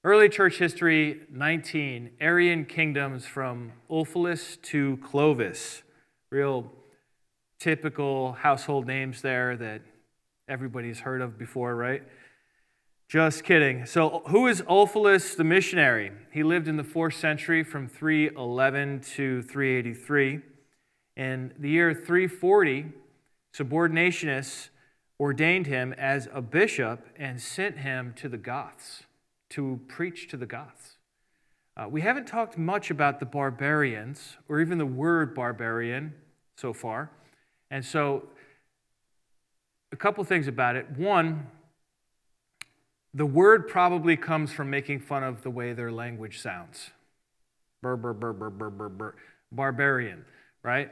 Early church history, 19. Arian kingdoms from Ulfilas to Clovis. Real typical household names there that everybody's heard of before, right? Just kidding. So who is Ulfilas the missionary? He lived in the 4th century from 311 to 383. In the year 340, subordinationists ordained him as a bishop and sent him to the Goths to preach to the Goths. We haven't talked much about the barbarians or even the word barbarian so far. And so a couple things about it. One, the word probably comes from making fun of the way their language sounds. Burr, burr, burr, burr, burr, burr, burr. Barbarian, right?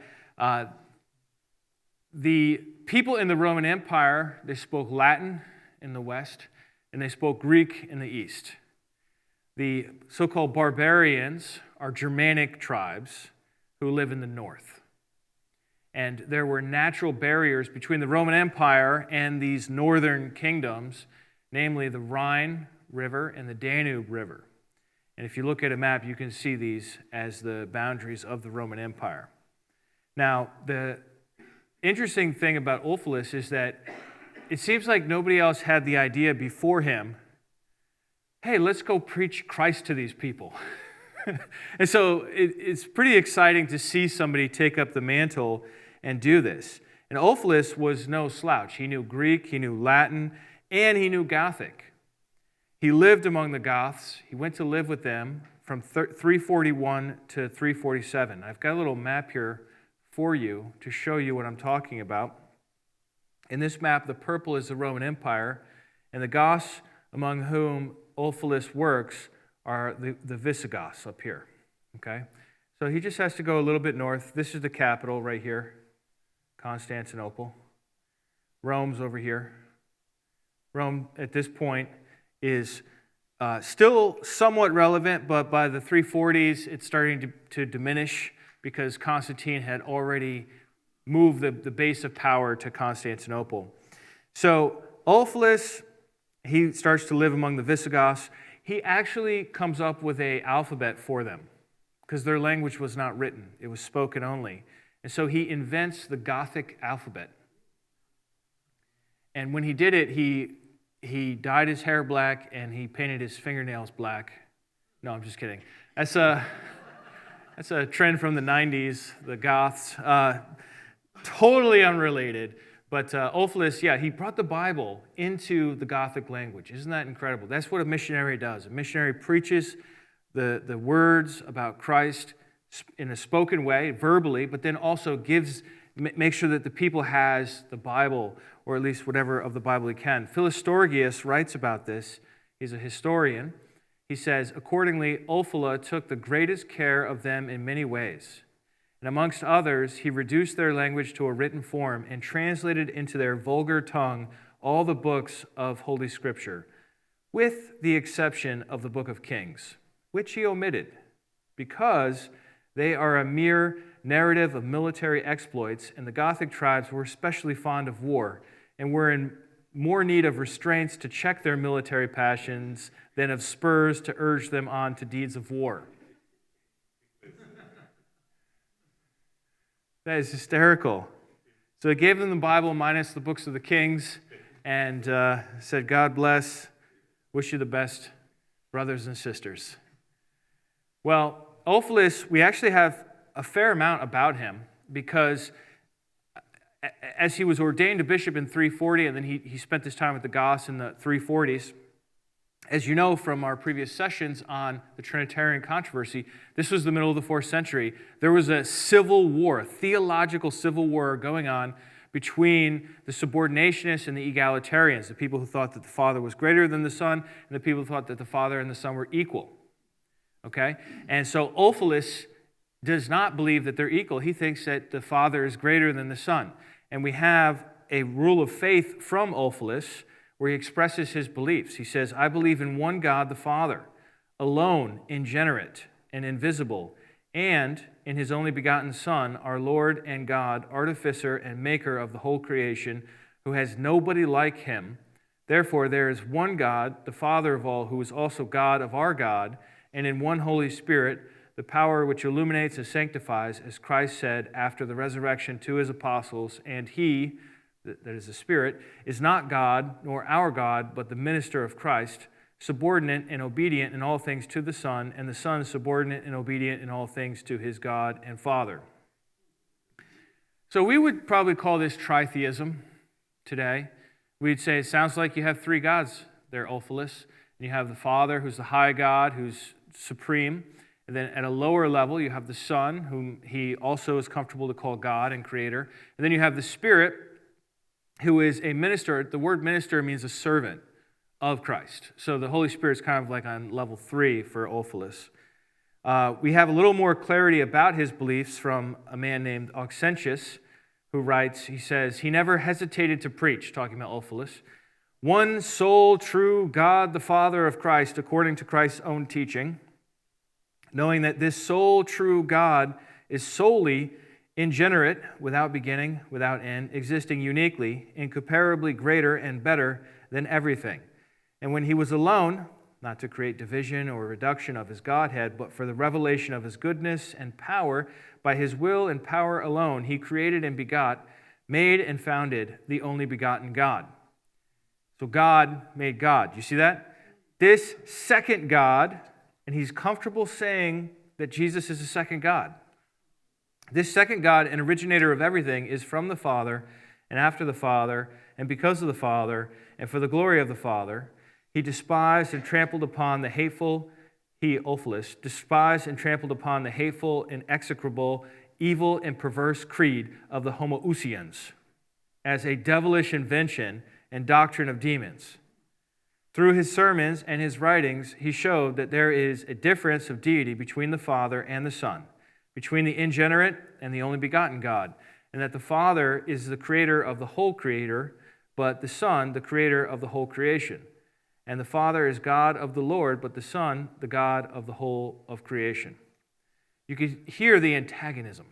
The people in the Roman Empire, they spoke Latin in the West, and they spoke Greek in the East. The so-called barbarians are Germanic tribes who live in the North. And there were natural barriers between the Roman Empire and these northern kingdoms, namely the Rhine River and the Danube River. And if you look at a map, you can see these as the boundaries of the Roman Empire. Now, the interesting thing about Ulfilas is that it seems like nobody else had the idea before him, hey, let's go preach Christ to these people. And so it's pretty exciting to see somebody take up the mantle and do this. And Ulfilas was no slouch. He knew Greek, he knew Latin, and he knew Gothic. He lived among the Goths. He went to live with them from 341 to 347. I've got a little map here for you to show you what I'm talking about. In this map, the purple is the Roman Empire, and the Goths among whom Ulfilas works are the Visigoths up here. Okay? So he just has to go a little bit north. This is the capital right here, Constantinople. Rome's over here. Rome at this point is still somewhat relevant, but by the 340s, it's starting to diminish because Constantine had already moved the base of power to Constantinople. So Ulfilas, he starts to live among the Visigoths. He actually comes up with an alphabet for them because their language was not written. It was spoken only. And so he invents the Gothic alphabet. And when he did it, he dyed his hair black and he painted his fingernails black. No, I'm just kidding. That's a trend from the 90s, the Goths. Totally unrelated. But Ulfilas, he brought the Bible into the Gothic language. Isn't that incredible? That's what a missionary does. A missionary preaches the words about Christ in a spoken way, verbally, but then also makes sure that the people has the Bible, or at least whatever of the Bible he can. Philostorgius writes about this. He's a historian. He says, accordingly, Ulfila took the greatest care of them in many ways. And amongst others, he reduced their language to a written form and translated into their vulgar tongue all the books of Holy Scripture, with the exception of the Book of Kings, which he omitted, because they are a mere narrative of military exploits, and the Gothic tribes were especially fond of war and were in more need of restraints to check their military passions than of spurs to urge them on to deeds of war. That is hysterical. So he gave them the Bible minus the books of the kings and said, God bless, wish you the best, brothers and sisters. Well, Ulfilas, we actually have a fair amount about him because as he was ordained a bishop in 340, and then he spent his time with the Goths in the 340s, as you know from our previous sessions on the Trinitarian controversy, this was the middle of the 4th century. There was a civil war, a theological civil war going on between the subordinationists and the egalitarians, the people who thought that the Father was greater than the Son, and the people who thought that the Father and the Son were equal. Okay? And so Ulfilas does not believe that they're equal. He thinks that the Father is greater than the Son. And we have a rule of faith from Ulfilas where he expresses his beliefs. He says, I believe in one God, the Father, alone, ingenerate and invisible, and in his only begotten Son, our Lord and God, artificer and maker of the whole creation, who has nobody like him, Therefore, there is one God, the Father of all, who is also God of our God, and in one Holy Spirit, the power which illuminates and sanctifies, as Christ said after the resurrection to his apostles, and he, that is the Spirit, is not God nor our God, but the minister of Christ, subordinate and obedient in all things to the Son, and the Son subordinate and obedient in all things to his God and Father. So we would probably call this tritheism today. We'd say it sounds like you have three gods there, Ulfilas, and you have the Father, who's the high God, who's supreme. And then at a lower level, you have the Son, whom he also is comfortable to call God and Creator. And then you have the Spirit, who is a minister. The word minister means a servant of Christ. So the Holy Spirit is kind of like on level 3 for Ulfilas. We have a little more clarity about his beliefs from a man named Auxentius, who writes, he says, he never hesitated to preach, talking about Ulfilas, one sole true God the Father of Christ, according to Christ's own teaching, knowing that this sole true God is solely ingenerate, without beginning, without end, existing uniquely, incomparably greater and better than everything. And when he was alone, not to create division or reduction of his Godhead, but for the revelation of his goodness and power, by his will and power alone, he created and begot, made and founded the only begotten God. So God made God. You see that? This second God, and he's comfortable saying that Jesus is the second God. This second God and originator of everything is from the Father, and after the Father, and because of the Father, and for the glory of the Father. He despised and trampled upon the hateful, Ulfilas, despised and trampled upon the hateful and execrable, evil and perverse creed of the Homoousians as a devilish invention and doctrine of demons. Through his sermons and his writings, he showed that there is a difference of deity between the Father and the Son, between the ingenerate and the only begotten God, and that the Father is the creator of the whole creator, but the Son the creator of the whole creation. And the Father is God of the Lord, but the Son the God of the whole of creation. You can hear the antagonism.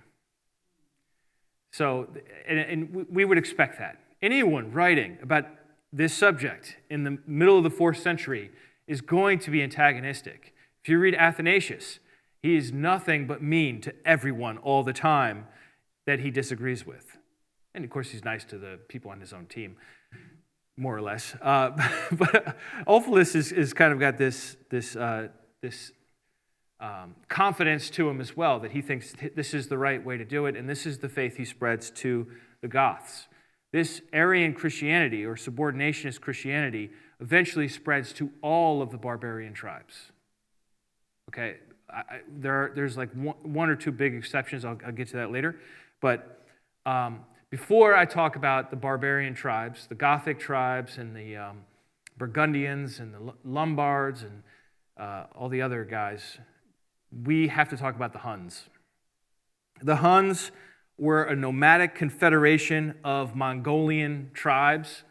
So, and we would expect that. Anyone writing about this subject in the middle of the 4th century is going to be antagonistic. If you read Athanasius, he is nothing but mean to everyone all the time that he disagrees with. And of course, he's nice to the people on his own team, more or less. But Ulfilas is kind of got this confidence to him as well, that he thinks this is the right way to do it, and this is the faith he spreads to the Goths. This Arian Christianity, or subordinationist Christianity, eventually spreads to all of the barbarian tribes. Okay, there's like one or two big exceptions. I'll get to that later. But before I talk about the barbarian tribes, the Gothic tribes and the Burgundians and the Lombards and all the other guys, we have to talk about the Huns. The Huns were a nomadic confederation of Mongolian tribes.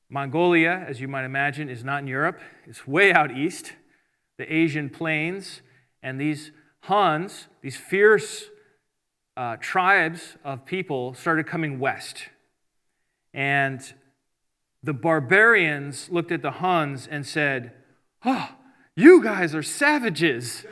Mongolia, as you might imagine, is not in Europe. It's way out east, the Asian plains. And these Huns, these fierce tribes of people, started coming west. And the barbarians looked at the Huns and said, "Oh, you guys are savages."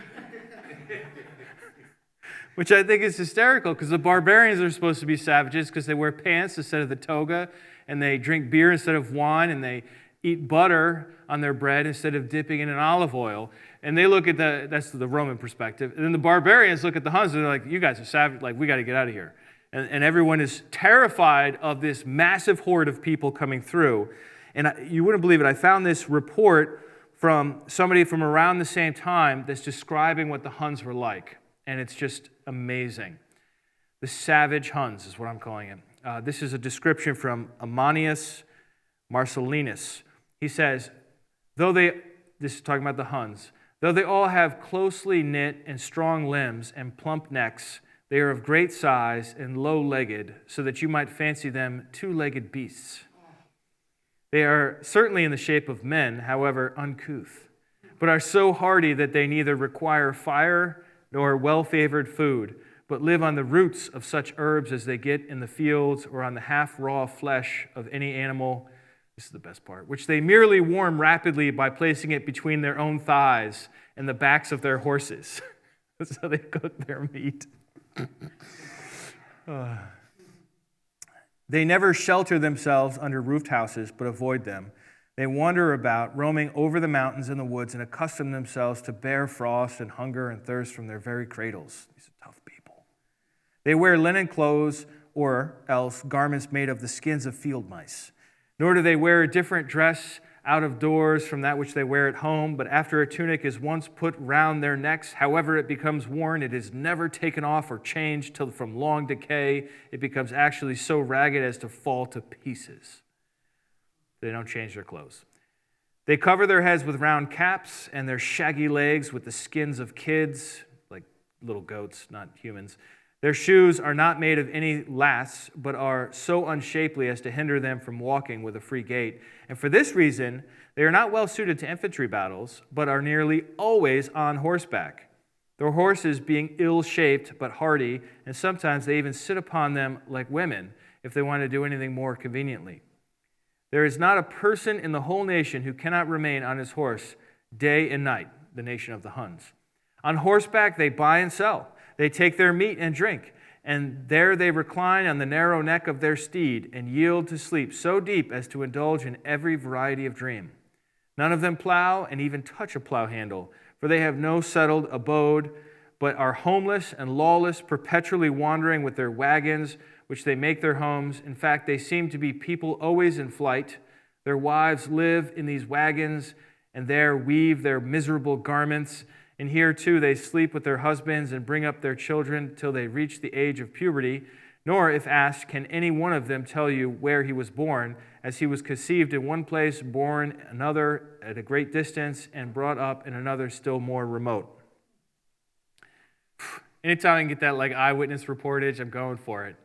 Which I think is hysterical, because the barbarians are supposed to be savages because they wear pants instead of the toga, and they drink beer instead of wine, and they eat butter on their bread instead of dipping it in olive oil. And they look at that's the Roman perspective. And then the barbarians look at the Huns and they're like, "You guys are savage, like, we got to get out of here." And everyone is terrified of this massive horde of people coming through. And you wouldn't believe it, I found this report from somebody from around the same time that's describing what the Huns were like. And it's just amazing. The savage Huns is what I'm calling it. This is a description from Ammonius Marcellinus. He says, this is talking about the Huns, though they all have closely knit and strong limbs and plump necks, they are of great size and low-legged, so that you might fancy them two-legged beasts. They are certainly in the shape of men, however uncouth, but are so hardy that they neither require fire nor well-favored food, but live on the roots of such herbs as they get in the fields or on the half-raw flesh of any animal This is the best part. Which they merely warm rapidly by placing it between their own thighs and the backs of their horses. That's how they cook their meat. They never shelter themselves under roofed houses, but avoid them. They wander about, roaming over the mountains and the woods, and accustom themselves to bear frost and hunger and thirst from their very cradles. These are tough people. They wear linen clothes or else garments made of the skins of field mice. Nor do they wear a different dress out of doors from that which they wear at home, but after a tunic is once put round their necks, however it becomes worn, it is never taken off or changed till from long decay it becomes actually so ragged as to fall to pieces. They don't change their clothes. They cover their heads with round caps and their shaggy legs with the skins of kids, like little goats, not humans. Their shoes are not made of any laths, but are so unshapely as to hinder them from walking with a free gait. And for this reason, they are not well suited to infantry battles, but are nearly always on horseback, their horses being ill-shaped but hardy, and sometimes they even sit upon them like women if they want to do anything more conveniently. There is not a person in the whole nation who cannot remain on his horse day and night, the nation of the Huns. On horseback they buy and sell. They take their meat and drink, and there they recline on the narrow neck of their steed and yield to sleep so deep as to indulge in every variety of dream. None of them plow and even touch a plow handle, for they have no settled abode, but are homeless and lawless, perpetually wandering with their wagons, which they make their homes. In fact, they seem to be people always in flight. Their wives live in these wagons, and there weave their miserable garments. And here, too, they sleep with their husbands and bring up their children till they reach the age of puberty. Nor, if asked, can any one of them tell you where he was born, as he was conceived in one place, born another at a great distance, and brought up in another still more remote. Anytime I can get that like eyewitness reportage, I'm going for it.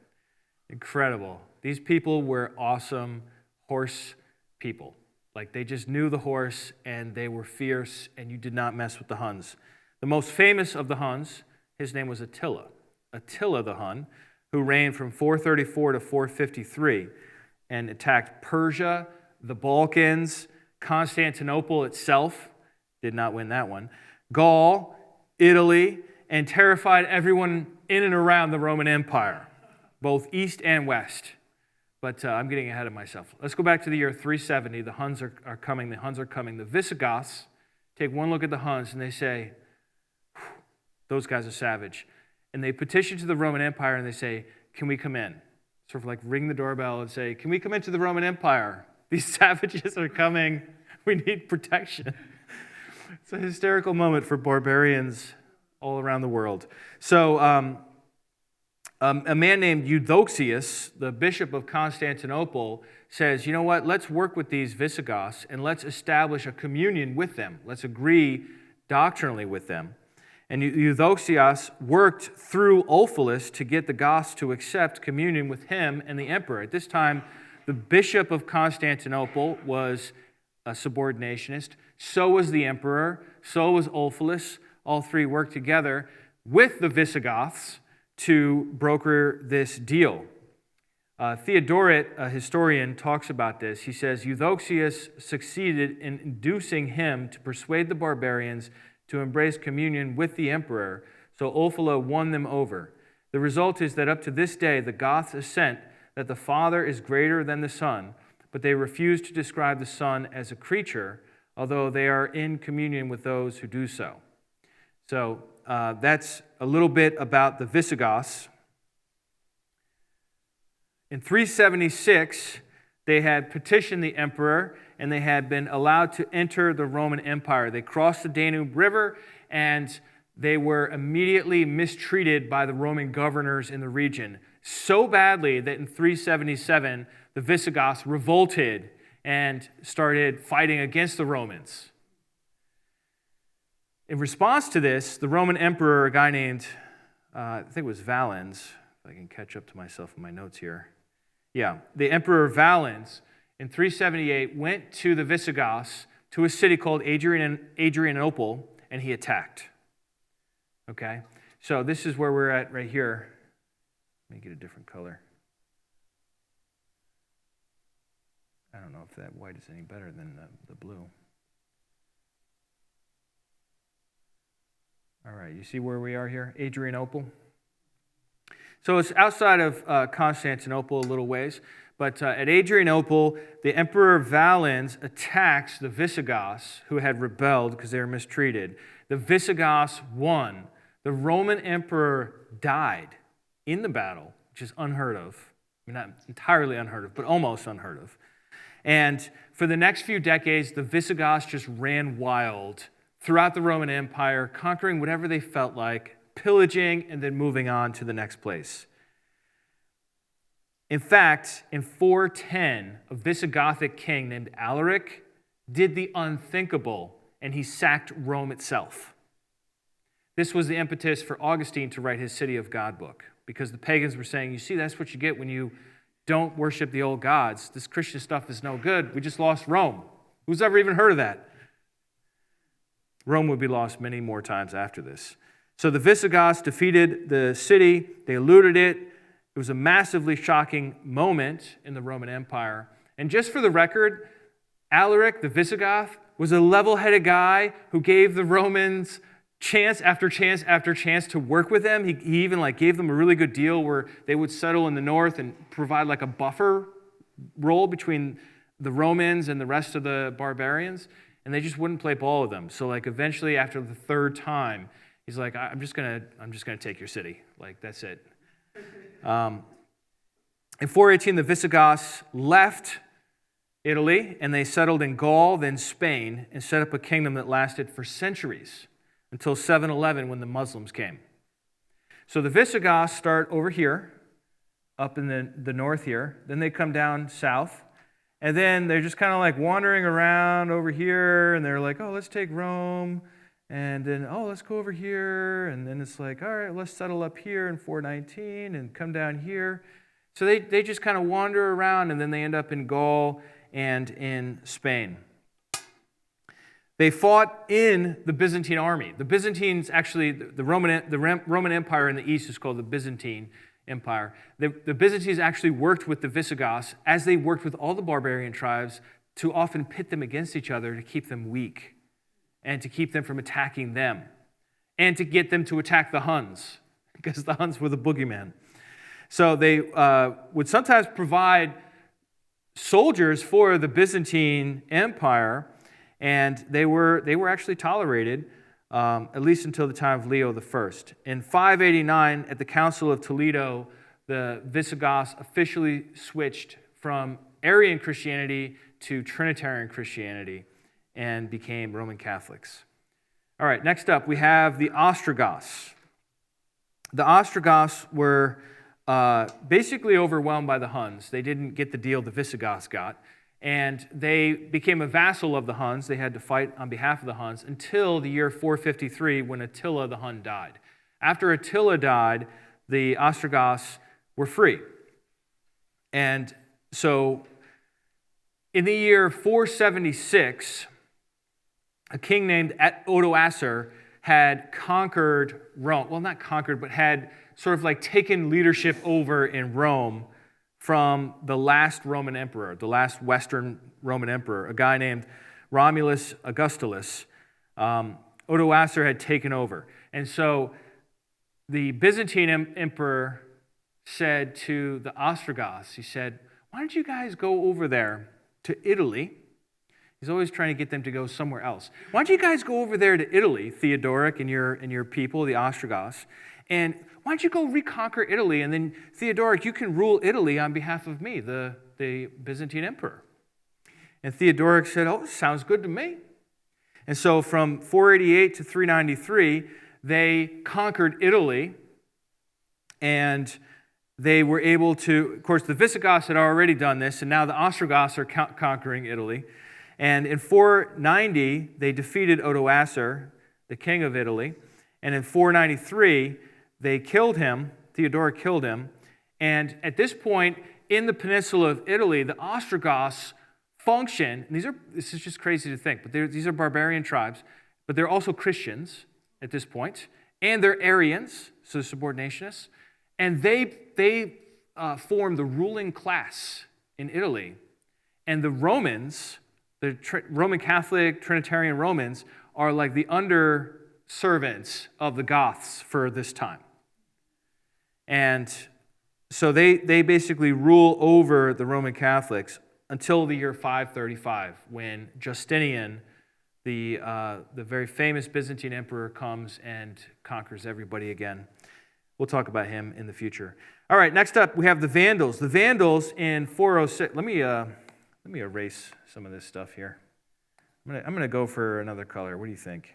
Incredible. These people were awesome horse people. Like, they just knew the horse, and they were fierce, and you did not mess with the Huns. The most famous of the Huns, his name was Attila. Attila the Hun, who reigned from 434 to 453, and attacked Persia, the Balkans, Constantinople itself, did not win that one, Gaul, Italy, and terrified everyone in and around the Roman Empire, both east and west. But I'm getting ahead of myself. Let's go back to the year 370. The Huns are coming. The Huns are coming. The Visigoths take one look at the Huns and they say, those guys are savage. And they petition to the Roman Empire and they say, can we come in? Sort of like ring the doorbell and say, can we come into the Roman Empire? These savages are coming. We need protection. It's a hysterical moment for barbarians all around the world. So, a man named Eudoxius, the bishop of Constantinople, says, you know what, let's work with these Visigoths and let's establish a communion with them. Let's agree doctrinally with them. And Eudoxius worked through Ulfilas to get the Goths to accept communion with him and the emperor. At this time, the bishop of Constantinople was a subordinationist. So was the emperor. So was Ulfilas. All three worked together with the Visigoths to broker this deal. Theodoret, a historian, talks about this. He says, Eudoxius succeeded in inducing him to persuade the barbarians to embrace communion with the emperor, so Ulfila won them over. The result is that up to this day, the Goths assent that the Father is greater than the Son, but they refuse to describe the Son as a creature, although they are in communion with those who do so. So that's a little bit about the Visigoths. In 376, they had petitioned the emperor, and they had been allowed to enter the Roman Empire. They crossed the Danube River, and they were immediately mistreated by the Roman governors in the region, so badly that in 377, the Visigoths revolted and started fighting against the Romans. In response to this, the Roman emperor, a guy named, I think it was Valens, if I can catch up to myself in my notes here. Yeah, the Emperor Valens in 378 went to the Visigoths to a city called Adrianople, and he attacked. Okay, so this is where we're at right here. Let me get a different color. I don't know know if that white is any better than the blue. All right, you see where we are here? Adrianople. So it's outside of Constantinople a little ways, but at Adrianople, the Emperor Valens attacks the Visigoths who had rebelled because they were mistreated. The Visigoths won. The Roman emperor died in the battle, which is unheard of. I mean, not entirely unheard of, but almost unheard of. And for the next few decades, the Visigoths just ran wild throughout the Roman Empire, conquering whatever they felt like, pillaging, and then moving on to the next place. In fact, in 410, a Visigothic king named Alaric did the unthinkable, and he sacked Rome itself. This was the impetus for Augustine to write his City of God book, because the pagans were saying, you see, that's what you get when you don't worship the old gods. This Christian stuff is no good. We just lost Rome. Who's ever even heard of that? Rome would be lost many more times after this. So the Visigoths defeated the city. They looted it. It was a massively shocking moment in the Roman Empire. And just for the record, Alaric, the Visigoth, was a level-headed guy who gave the Romans chance after chance after chance to work with them. He even gave them a really good deal where they would settle in the north and provide a buffer role between the Romans and the rest of the barbarians. And they just wouldn't play ball with them. So eventually, after the third time, he's like, I'm just gonna take your city. That's it. In 418, the Visigoths left Italy and they settled in Gaul, then Spain, and set up a kingdom that lasted for centuries until 711 when the Muslims came. So the Visigoths start over here, up in the north here. Then they come down south. And then they're just kind of wandering around over here, and they're like, oh, let's take Rome, and then, oh, let's go over here, and then it's like, all right, let's settle up here in 419 and come down here. So they just kind of wander around, and then they end up in Gaul and in Spain. They fought in the Byzantine army. The Byzantines, actually, the Roman Empire in the east is called the Byzantine Empire. The Byzantines actually worked with the Visigoths as they worked with all the barbarian tribes to often pit them against each other to keep them weak and to keep them from attacking them and to get them to attack the Huns because the Huns were the boogeyman. So they would sometimes provide soldiers for the Byzantine Empire, and they were actually tolerated at least until the time of Leo I. In 589, at the Council of Toledo, the Visigoths officially switched from Arian Christianity to Trinitarian Christianity and became Roman Catholics. All right, next up, we have the Ostrogoths. The Ostrogoths were basically overwhelmed by the Huns. They didn't get the deal the Visigoths got. And they became a vassal of the Huns. They had to fight on behalf of the Huns until the year 453 when Attila the Hun died. After Attila died, the Ostrogoths were free. And so in the year 476, a king named Odoacer had conquered Rome. Well, not conquered, but had sort of taken leadership over in Rome from the last Roman emperor, the last Western Roman emperor, a guy named Romulus Augustulus. Odoacer had taken over. And so the Byzantine emperor said to the Ostrogoths, he said, why don't you guys go over there to Italy? He's always trying to get them to go somewhere else. Why don't you guys go over there to Italy, Theodoric and your people, the Ostrogoths, and why don't you go reconquer Italy, and then Theodoric, you can rule Italy on behalf of me, the Byzantine emperor. And Theodoric said, oh, sounds good to me. And so from 488 to 393, they conquered Italy, and they were able to, of course, the Visigoths had already done this, and now the Ostrogoths are conquering Italy. And in 490, they defeated Odoacer, the king of Italy. And in 493, they killed him. Theodoric killed him. And at this point, in the peninsula of Italy, the Ostrogoths function. And this is just crazy to think, but these are barbarian tribes, but they're also Christians at this point, and they're Aryans, so they're subordinationists. And they form the ruling class in Italy. And the Romans, the Roman Catholic Trinitarian Romans, are like the under-servants of the Goths for this time. And so they basically rule over the Roman Catholics until the year 535, when Justinian, the very famous Byzantine emperor, comes and conquers everybody again. We'll talk about him in the future. All right, next up we have the Vandals. The Vandals in 406. Let me erase some of this stuff here. I'm gonna go for another color. What do you think?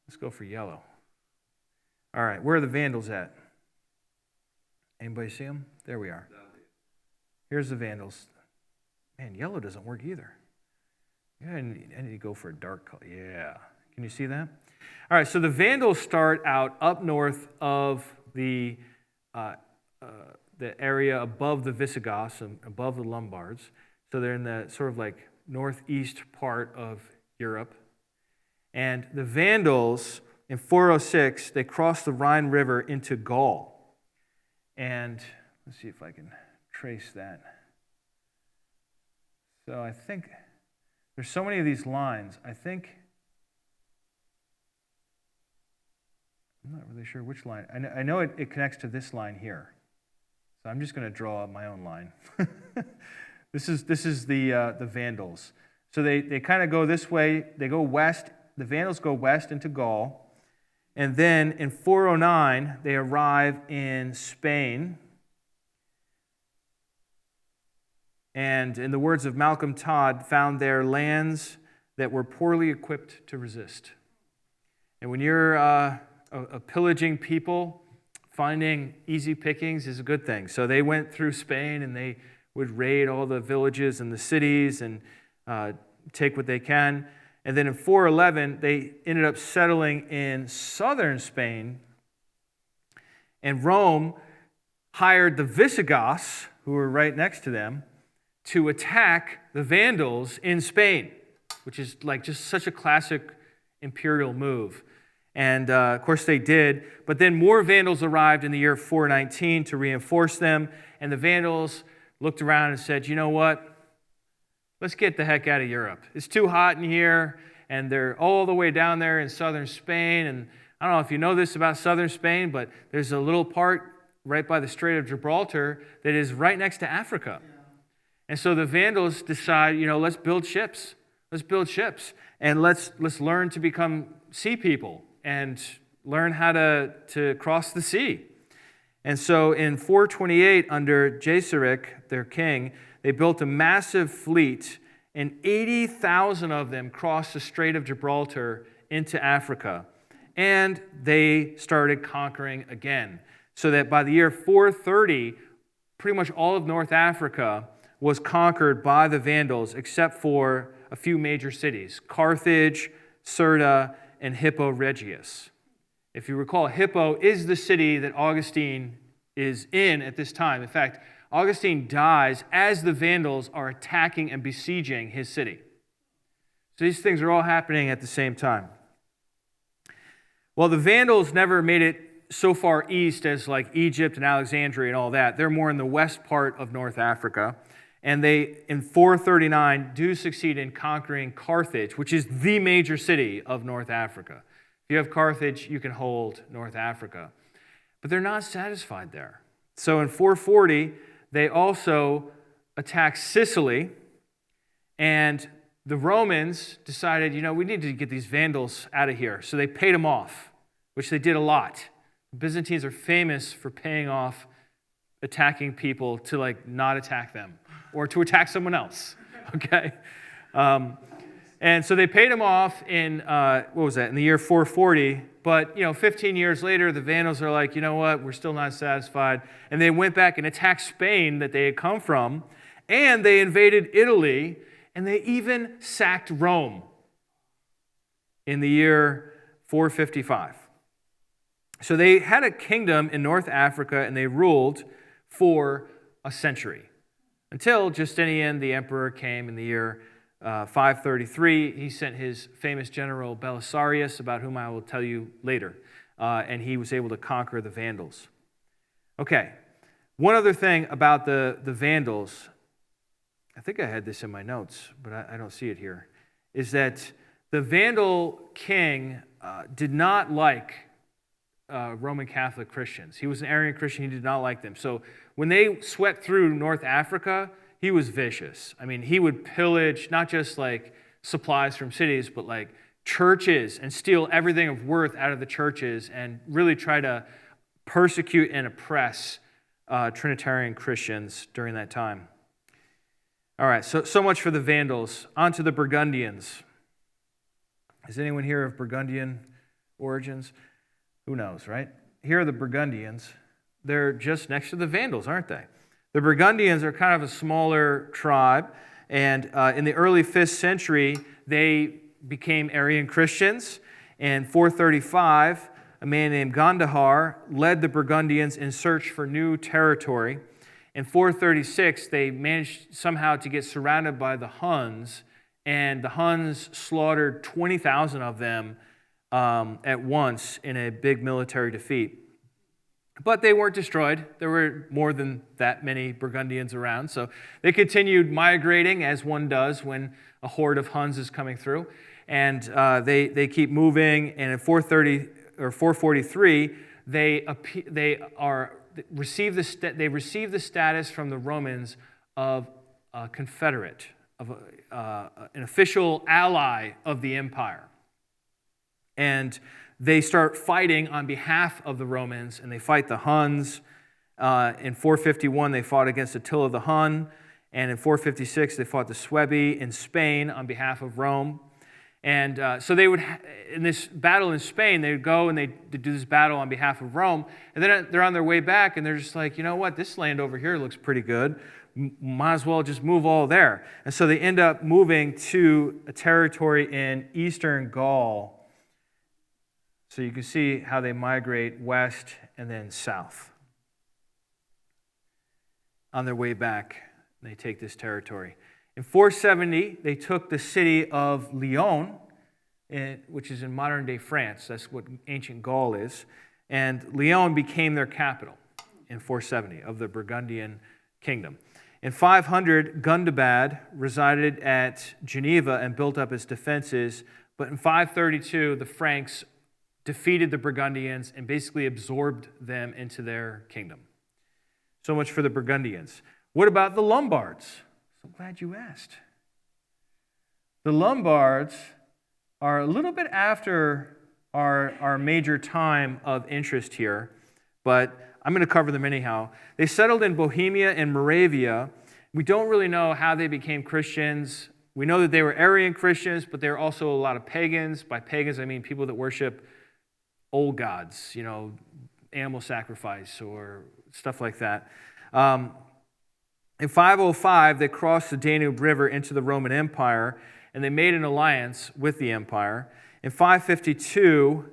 Let's go for yellow. All right, where are the Vandals at? Anybody see them? There we are. Here's the Vandals. Man, yellow doesn't work either. Yeah, I need to go for a dark color. Yeah. Can you see that? All right, so the Vandals start out up north of the area above the Visigoths and above the Lombards. So they're in the sort of like northeast part of Europe. And the Vandals, in 406, they cross the Rhine River into Gaul. And let's see if I can trace that. So I think there's so many of these lines. I'm not really sure which line. I know it connects to this line here. So I'm just going to draw my own line. This is the Vandals. So they kind of go this way. They go west. The Vandals go west into Gaul. And then in 409, they arrive in Spain. And in the words of Malcolm Todd, found there lands that were poorly equipped to resist. And when you're a pillaging people, finding easy pickings is a good thing. So they went through Spain and they would raid all the villages and the cities and take what they can. And then in 411, they ended up settling in southern Spain. And Rome hired the Visigoths, who were right next to them, to attack the Vandals in Spain, which is like just such a classic imperial move. And of course they did. But then more Vandals arrived in the year 419 to reinforce them. And the Vandals looked around and said, you know what? Let's get the heck out of Europe. It's too hot in here. And they're all the way down there in southern Spain. And I don't know if you know this about southern Spain, but there's a little part right by the Strait of Gibraltar that is right next to Africa. And so the Vandals decide, let's build ships. Let's build ships. And let's learn to become sea people and learn how to cross the sea. And so in 428, under Genseric, their king, they built a massive fleet, and 80,000 of them crossed the Strait of Gibraltar into Africa. And they started conquering again. So that by the year 430, pretty much all of North Africa was conquered by the Vandals, except for a few major cities, Carthage, Cirta, and Hippo Regius. If you recall, Hippo is the city that Augustine is in at this time. In fact, Augustine dies as the Vandals are attacking and besieging his city. So these things are all happening at the same time. Well, the Vandals never made it so far east as like Egypt and Alexandria and all that. They're more in the west part of North Africa. And they, in 439, do succeed in conquering Carthage, which is the major city of North Africa. If you have Carthage, you can hold North Africa. But they're not satisfied there. So in 440, they also attack Sicily, and the Romans decided, we need to get these Vandals out of here. So they paid them off, which they did a lot. The Byzantines are famous for paying off attacking people to not attack them or to attack someone else, okay? And so they paid them off in, in the year 440, but 15 years later, the Vandals are like, you know what, we're still not satisfied. And they went back and attacked Spain that they had come from, and they invaded Italy, and they even sacked Rome in the year 455. So they had a kingdom in North Africa, and they ruled for a century, until Justinian, the emperor, came in the year 533. He sent his famous general Belisarius, about whom I will tell you later, and he was able to conquer the Vandals. Okay, one other thing about the Vandals. I think I had this in my notes, but I don't see it here, is that the Vandal king did not like Roman Catholic Christians. He was an Arian Christian. He did not like them. So when they swept through North Africa, he was vicious. I mean, he would pillage not just like supplies from cities, but like churches and steal everything of worth out of the churches and really try to persecute and oppress Trinitarian Christians during that time. All right, so much for the Vandals. On to the Burgundians. Has anyone here of Burgundian origins? Who knows, right? Here are the Burgundians. They're just next to the Vandals, aren't they? The Burgundians are kind of a smaller tribe, and in the early 5th century, they became Arian Christians. In 435, a man named Gondahar led the Burgundians in search for new territory. In 436, they managed somehow to get surrounded by the Huns, and the Huns slaughtered 20,000 of them at once in a big military defeat. But they weren't destroyed. There were more than that many Burgundians around, so they continued migrating as one does when a horde of Huns is coming through, and they keep moving. And in 430 or 443, they receive the status from the Romans of a confederate, of an official ally of the empire. And they start fighting on behalf of the Romans, and they fight the Huns. In 451, they fought against Attila the Hun, and in 456, they fought the Suebi in Spain on behalf of Rome. And so they would, in this battle in Spain, they would go and they do this battle on behalf of Rome, and then they're on their way back, and they're just like, you know what, this land over here looks pretty good. Might as well just move all there. And so they end up moving to a territory in eastern Gaul. So you can see how they migrate west and then south. On their way back, they take this territory. In 470, they took the city of Lyon, which is in modern-day France. That's what ancient Gaul is. And Lyon became their capital in 470 of the Burgundian kingdom. In 500, Gundobad resided at Geneva and built up its defenses. But in 532, the Franks defeated the Burgundians and basically absorbed them into their kingdom. So much for the Burgundians. What about the Lombards? So glad you asked. The Lombards are a little bit after our major time of interest here, but I'm going to cover them anyhow. They settled in Bohemia and Moravia. We don't really know how they became Christians. We know that they were Arian Christians, but they're also a lot of pagans. By pagans, I mean people that worship old gods, animal sacrifice or stuff like that. In 505, they crossed the Danube River into the Roman Empire, and they made an alliance with the empire. In 552,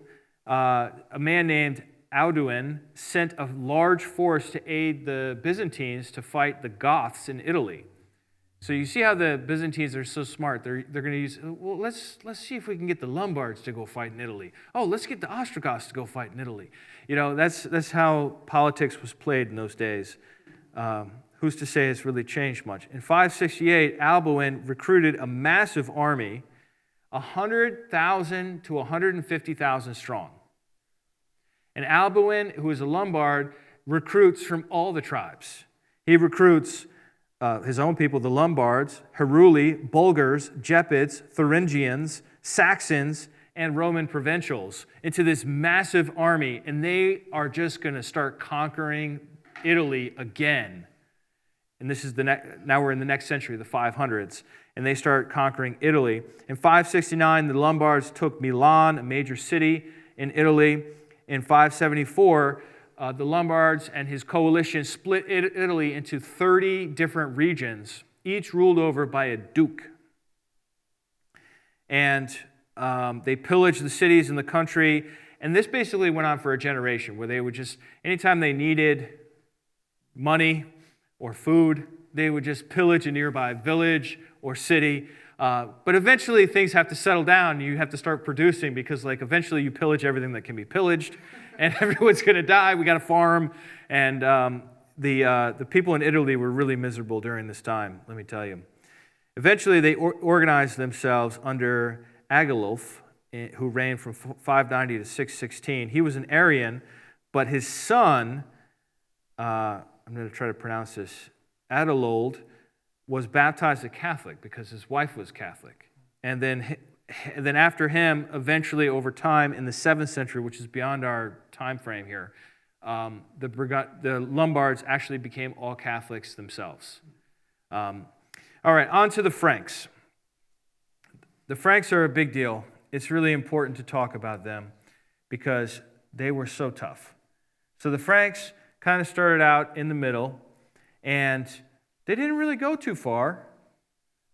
a man named Auduin sent a large force to aid the Byzantines to fight the Goths in Italy. So you see how the Byzantines are so smart. They're going to use, well, let's see if we can get the Lombards to go fight in Italy. Oh, let's get the Ostrogoths to go fight in Italy. That's how politics was played in those days. Who's to say it's really changed much? In 568, Alboin recruited a massive army, 100,000 to 150,000 strong. And Alboin, who is a Lombard, recruits from all the tribes. He recruits his own people, the Lombards, Heruli, Bulgars, Gepids, Thuringians, Saxons, and Roman provincials into this massive army, and they are just going to start conquering Italy again. And this is now we're in the next century, the 500s, and they start conquering Italy. In 569, the Lombards took Milan, a major city in Italy. In 574, the Lombards and his coalition split Italy into 30 different regions, each ruled over by a duke. And they pillaged the cities in the country, and this basically went on for a generation, where they would just, anytime they needed money or food, they would just pillage a nearby village or city. But eventually things have to settle down. You have to start producing because eventually you pillage everything that can be pillaged and everyone's going to die. We got to farm. And the people in Italy were really miserable during this time, let me tell you. Eventually, they organized themselves under Agilulf, who reigned from 590 to 616. He was an Arian, but his son, I'm going to try to pronounce this, Adelold, was baptized a Catholic because his wife was Catholic. And then after him, eventually over time in the 7th century, which is beyond our time frame here, the Lombards actually became all Catholics themselves. All right, on to the Franks. The Franks are a big deal. It's really important to talk about them because they were so tough. So the Franks kind of started out in the middle, and they didn't really go too far.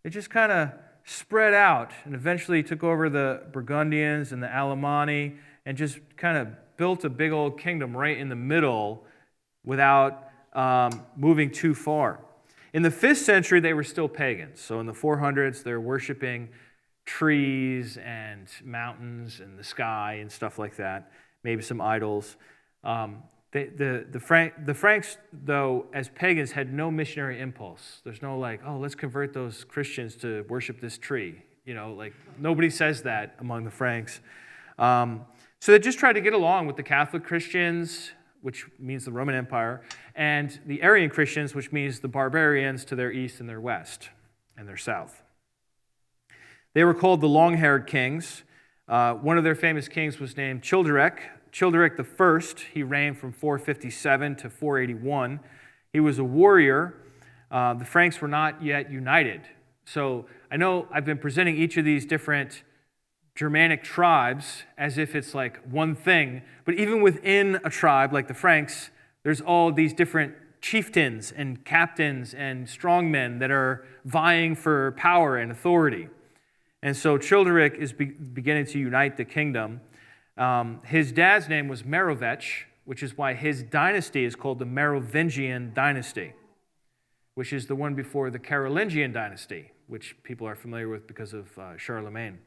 They just kind of spread out and eventually took over the Burgundians and the Alemanni and just kind of built a big old kingdom right in the middle without moving too far. In the 5th century, they were still pagans. So in the 400s, they're worshiping trees and mountains and the sky and stuff like that, maybe some idols. The Franks, though, as pagans, had no missionary impulse. There's no like, oh, let's convert those Christians to worship this tree. Like nobody says that among the Franks. So they just tried to get along with the Catholic Christians, which means the Roman Empire, and the Arian Christians, which means the barbarians to their east and their west and their south. They were called the long-haired kings. One of their famous kings was named Childeric. Childeric I, he reigned from 457 to 481. He was a warrior. The Franks were not yet united. So I know I've been presenting each of these different Germanic tribes as if it's like one thing, but even within a tribe like the Franks, there's all these different chieftains and captains and strongmen that are vying for power and authority. And so Childeric is beginning to unite the kingdom. His dad's name was Merovech, which is why his dynasty is called the Merovingian dynasty, which is the one before the Carolingian dynasty, which people are familiar with because of Charlemagne.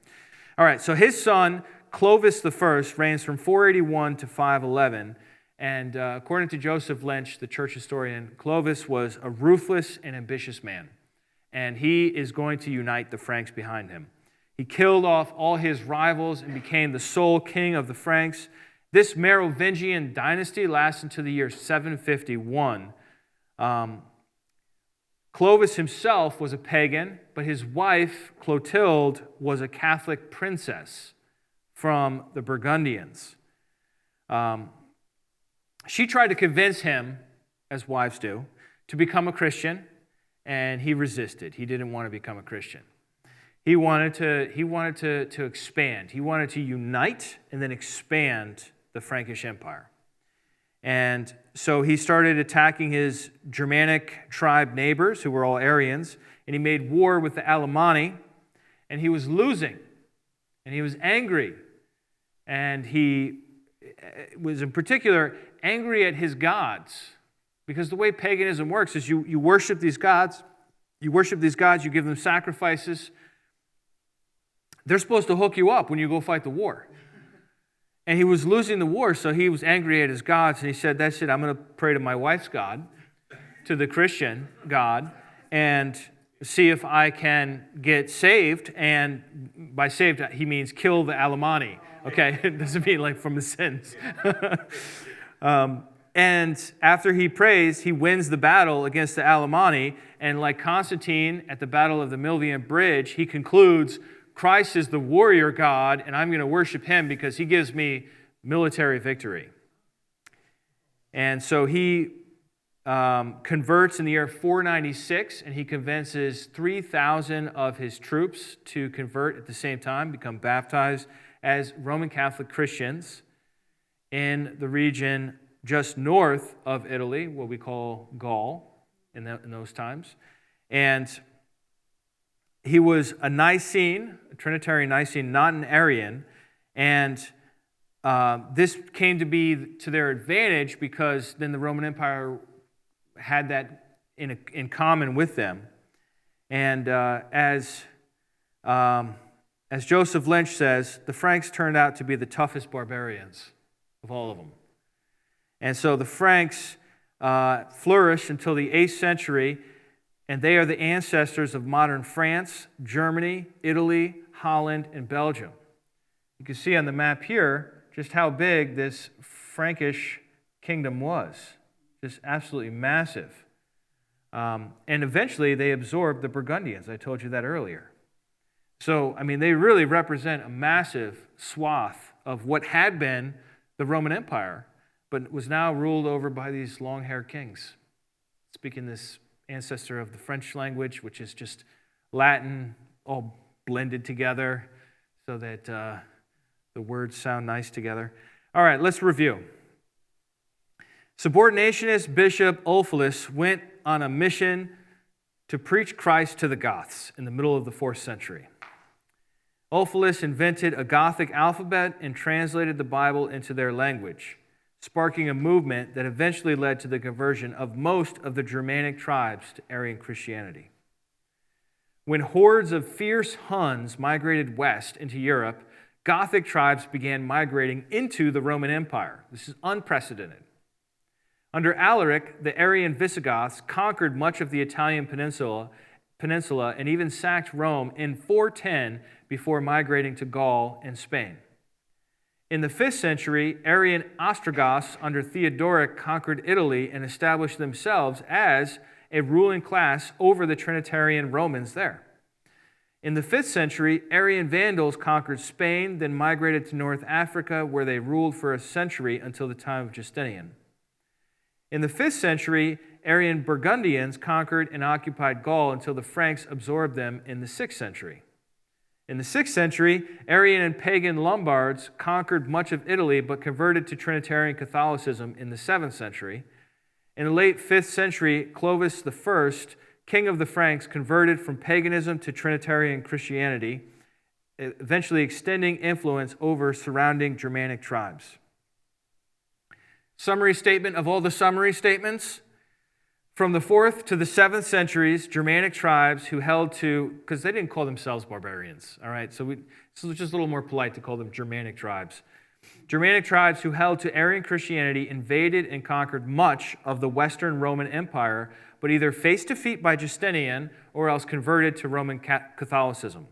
All right, so his son, Clovis I, reigns from 481 to 511. And according to Joseph Lynch, the church historian, Clovis was a ruthless and ambitious man. And he is going to unite the Franks behind him. He killed off all his rivals and became the sole king of the Franks. This Merovingian dynasty lasts until the year 751. Clovis himself was a pagan, but his wife, Clotilde, was a Catholic princess from the Burgundians. She tried to convince him, as wives do, to become a Christian, and he resisted. He didn't want to become a Christian. He wanted to expand. He wanted to unite and then expand the Frankish Empire. And so he started attacking his Germanic tribe neighbors, who were all Aryans, and he made war with the Alemanni, and he was losing, and he was angry, and he was in particular angry at his gods, because the way paganism works is you worship these gods, you give them sacrifices. They're supposed to hook you up when you go fight the war. And he was losing the war, so he was angry at his gods, and he said, that's it, I'm going to pray to my wife's God, to the Christian God, and see if I can get saved. And by saved, he means kill the Alemanni. Okay, it doesn't mean like from the sins. And after he prays, he wins the battle against the Alemanni, and like Constantine at the Battle of the Milvian Bridge, he concludes, Christ is the warrior God, and I'm going to worship him because he gives me military victory. And so he converts in the year 496, and he convinces 3,000 of his troops to convert at the same time, become baptized as Roman Catholic Christians in the region just north of Italy, what we call Gaul in those times. And he was a Nicene, a Trinitarian Nicene, not an Arian, and this came to be to their advantage because then the Roman Empire had that in common with them. And as Joseph Lynch says, the Franks turned out to be the toughest barbarians of all of them. And so the Franks flourished until the 8th century, and they are the ancestors of modern France, Germany, Italy, Holland, and Belgium. You can see on the map here just how big this Frankish kingdom was. Just absolutely massive. And eventually they absorbed the Burgundians. I told you that earlier. So, they really represent a massive swath of what had been the Roman Empire, but was now ruled over by these long-haired kings, speaking this ancestor of the French language, which is just Latin all blended together so that the words sound nice together. All right, let's review. Subordinationist Bishop Ulfilas went on a mission to preach Christ to the Goths in the middle of the 4th century. Ulfilas invented a Gothic alphabet and translated the Bible into their language, sparking a movement that eventually led to the conversion of most of the Germanic tribes to Aryan Christianity. When hordes of fierce Huns migrated west into Europe, Gothic tribes began migrating into the Roman Empire. This is unprecedented. Under Alaric, the Arian Visigoths conquered much of the Italian peninsula and even sacked Rome in 410 before migrating to Gaul and Spain. In the 5th century, Arian Ostrogoths under Theodoric conquered Italy and established themselves as a ruling class over the Trinitarian Romans there. In the 5th century, Arian Vandals conquered Spain, then migrated to North Africa, where they ruled for a century until the time of Justinian. In the 5th century, Arian Burgundians conquered and occupied Gaul until the Franks absorbed them in the 6th century. In the 6th century, Arian and pagan Lombards conquered much of Italy but converted to Trinitarian Catholicism in the 7th century. In the late 5th century, Clovis I, king of the Franks, converted from paganism to Trinitarian Christianity, eventually extending influence over surrounding Germanic tribes. Summary statement of all the summary statements. From the 4th to the 7th centuries, Germanic tribes who held to, because they didn't call themselves barbarians, all right? So it's just a little more polite to call them Germanic tribes. Germanic tribes who held to Aryan Christianity invaded and conquered much of the Western Roman Empire, but either faced defeat by Justinian or else converted to Roman Catholicism.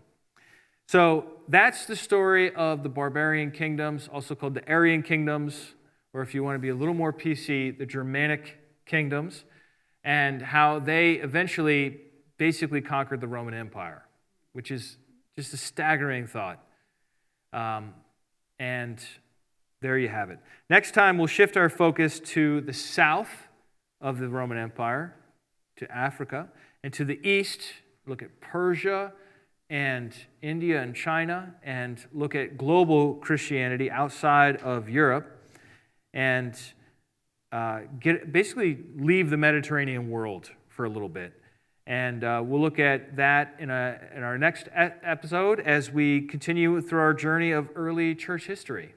So that's the story of the barbarian kingdoms, also called the Aryan kingdoms, or if you want to be a little more PC, the Germanic kingdoms, and how they eventually basically conquered the Roman Empire, which is just a staggering thought. And there you have it. Next time, we'll shift our focus to the south of the Roman Empire, to Africa, and to the east, look at Persia and India and China, and look at global Christianity outside of Europe, and basically leave the Mediterranean world for a little bit. And we'll look at that in our next episode as we continue through our journey of early church history.